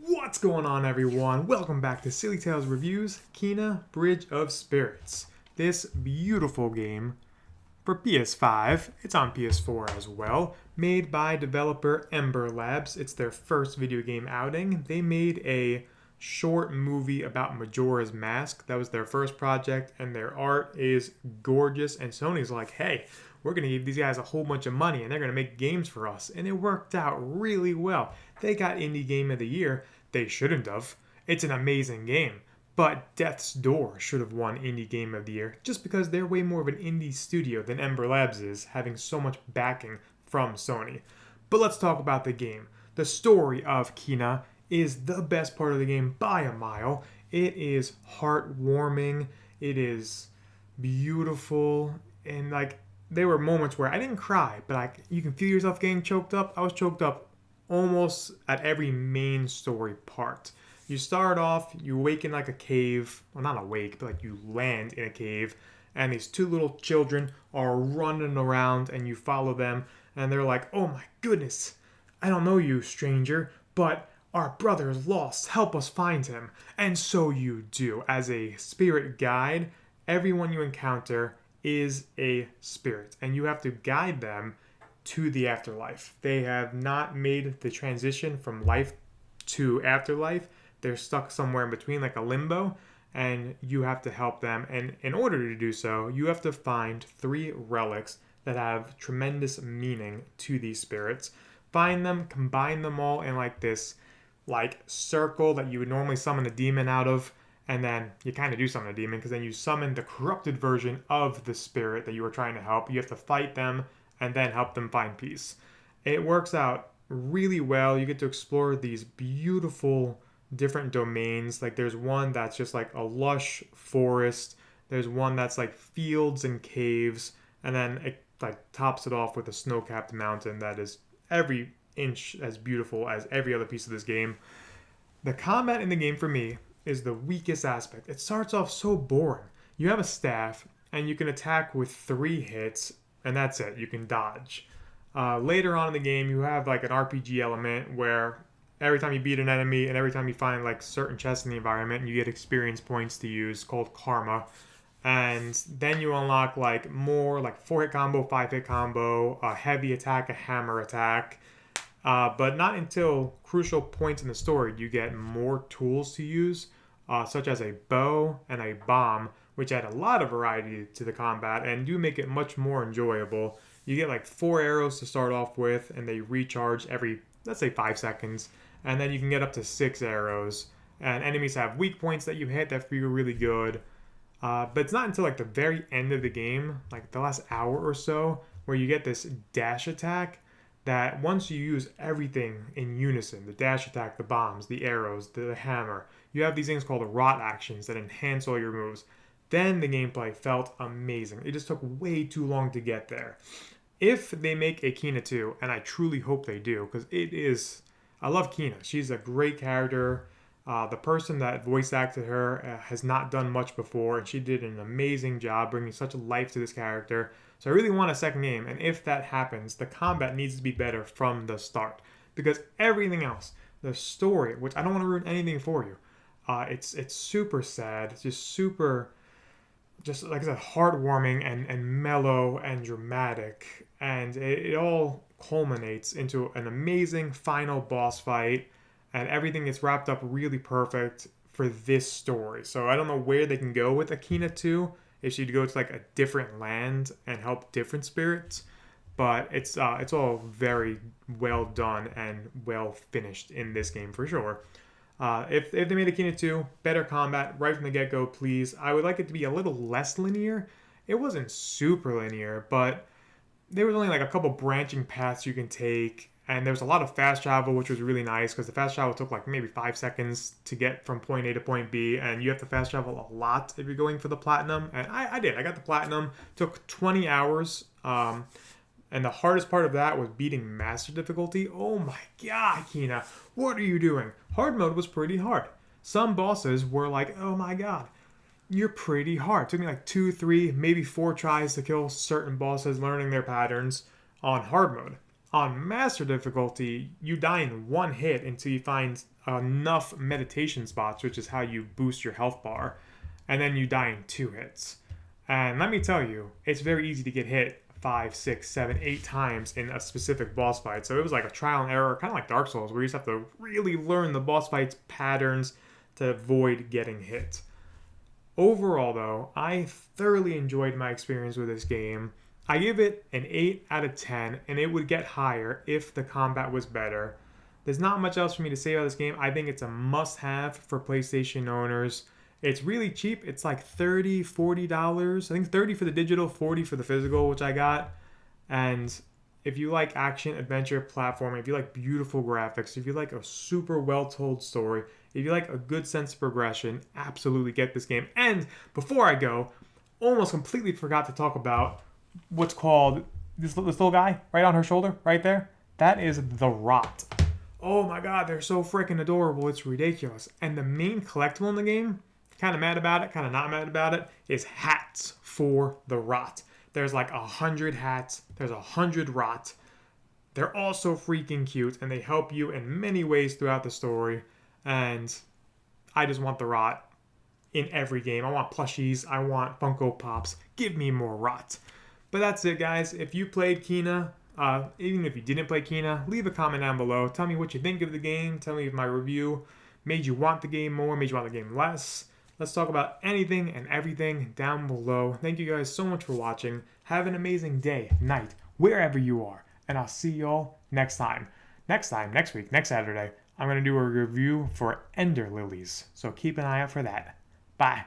What's going on, everyone? Welcome back to Silly Tales Reviews, Kena Bridge of Spirits. This beautiful game for PS5, it's on PS4 as well, made by developer Ember Labs. It's their first video game outing. They made a short movie about Majora's Mask. That was their first project, and their art is gorgeous. And Sony's like, hey, we're going to give these guys a whole bunch of money and they're going to make games for us. And it worked out really well. They got Indie Game of the Year. They shouldn't have. It's an amazing game. But Death's Door should have won Indie Game of the Year just because they're way more of an indie studio than Ember Labs is, having so much backing from Sony. But let's talk about the game. The story of Kena is the best part of the game by a mile. It is heartwarming. It is beautiful. And there were moments where I didn't cry, but you can feel yourself getting choked up. I was choked up almost at every main story part. You start off, you wake in like a cave. Well, not awake, but you land in a cave. And these two little children are running around and you follow them. And they're like, oh my goodness, I don't know you, stranger, but our brother is lost. Help us find him. And so you do. As a spirit guide, everyone you encounter is a spirit. And you have to guide them to the afterlife. They have not made the transition from life to afterlife. They're stuck somewhere in between, like a limbo, and you have to help them. And in order to do so, you have to find 3 relics that have tremendous meaning to these spirits. Find them, combine them all in this circle that you would normally summon a demon out of, and then you kind of do summon a demon because then you summon the corrupted version of the spirit that you were trying to help. You have to fight them and then help them find peace. It works out really well. You get to explore these beautiful different domains. There's one that's just like a lush forest. There's one that's like fields and caves, and then it tops it off with a snow-capped mountain that is every inch as beautiful as every other piece of this game. The combat in the game for me is the weakest aspect. It starts off so boring. You have a staff and you can attack with 3 hits, and that's it. You can dodge. Later on in the game, you have an RPG element where every time you beat an enemy and every time you find certain chests in the environment, you get experience points to use called karma. And then you unlock more 4-hit combo, 5-hit combo, a heavy attack, a hammer attack. But not until crucial points in the story do you get more tools to use, such as a bow and a bomb, which add a lot of variety to the combat and do make it much more enjoyable. You get 4 arrows to start off with, and they recharge every, let's say, 5 seconds. And then you can get up to 6 arrows. And enemies have weak points that you hit that feel really good. But it's not until the very end of the game, the last hour or so, where you get this dash attack that once you use everything in unison, the dash attack, the bombs, the arrows, the hammer, you have these things called rot actions that enhance all your moves. Then the gameplay felt amazing. It just took way too long to get there. If they make a Kena 2, and I truly hope they do, because I love Kena. She's a great character. The person that voice acted her has not done much before, and she did an amazing job bringing such life to this character. So I really want a second game, and if that happens, the combat needs to be better from the start. Because everything else, the story, which I don't want to ruin anything for you, it's super sad. It's just like I said, heartwarming and mellow and dramatic. And it all culminates into an amazing final boss fight, and everything gets wrapped up really perfect for this story. So I don't know where they can go with Akina 2, if she'd go to a different land and help different spirits. But it's all very well done and well finished in this game for sure. If they made Akina 2, better combat right from the get-go, please. I would like it to be a little less linear. It wasn't super linear, but there was only a couple branching paths you can take, and there was a lot of fast travel, which was really nice because the fast travel took maybe 5 seconds to get from point A to point B, and you have to fast travel a lot if you're going for the platinum. And I did. I got the platinum. Took 20 hours. And the hardest part of that was beating master difficulty. Oh my god, Kena, what are you doing? Hard mode was pretty hard. Some bosses were oh my god, you're pretty hard. It took me 2, 3, maybe 4 tries to kill certain bosses, learning their patterns on hard mode. On Master difficulty, you die in one hit until you find enough meditation spots, which is how you boost your health bar, and then you die in 2 hits. And let me tell you, it's very easy to get hit 5, 6, 7, 8 times in a specific boss fight. So it was like a trial and error, kind of like Dark Souls, where you just have to really learn the boss fights patterns to avoid getting hit. Overall, though, I thoroughly enjoyed my experience with this game. I give it an 8 out of 10, and it would get higher if the combat was better. There's not much else for me to say about this game. I think it's a must-have for PlayStation owners. It's really cheap. It's like $30, $40. I think 30 for the digital, 40 for the physical, which I got. And if you like action, adventure, platforming, if you like beautiful graphics, if you like a super well-told story, if you like a good sense of progression, absolutely get this game. And before I go, almost completely forgot to talk about what's called this little guy right on her shoulder, right there. That is the Rot. Oh my god, they're so freaking adorable. It's ridiculous. And the main collectible in the game, kind of mad about it, kind of not mad about it, is hats for the Rot. There's like 100 hats. There's 100 Rot. They're all so freaking cute, and they help you in many ways throughout the story. And I just want the Rot in every game. I want plushies. I want Funko Pops. Give me more Rot. But that's it, guys. If you played Kena, even if you didn't play Kena, leave a comment down below. Tell me what you think of the game. Tell me if my review made you want the game more, made you want the game less. Let's talk about anything and everything down below. Thank you guys so much for watching. Have an amazing day, night, wherever you are. And I'll see y'all next time. Next week, next Saturday, I'm going to do a review for Ender Lilies. So keep an eye out for that. Bye.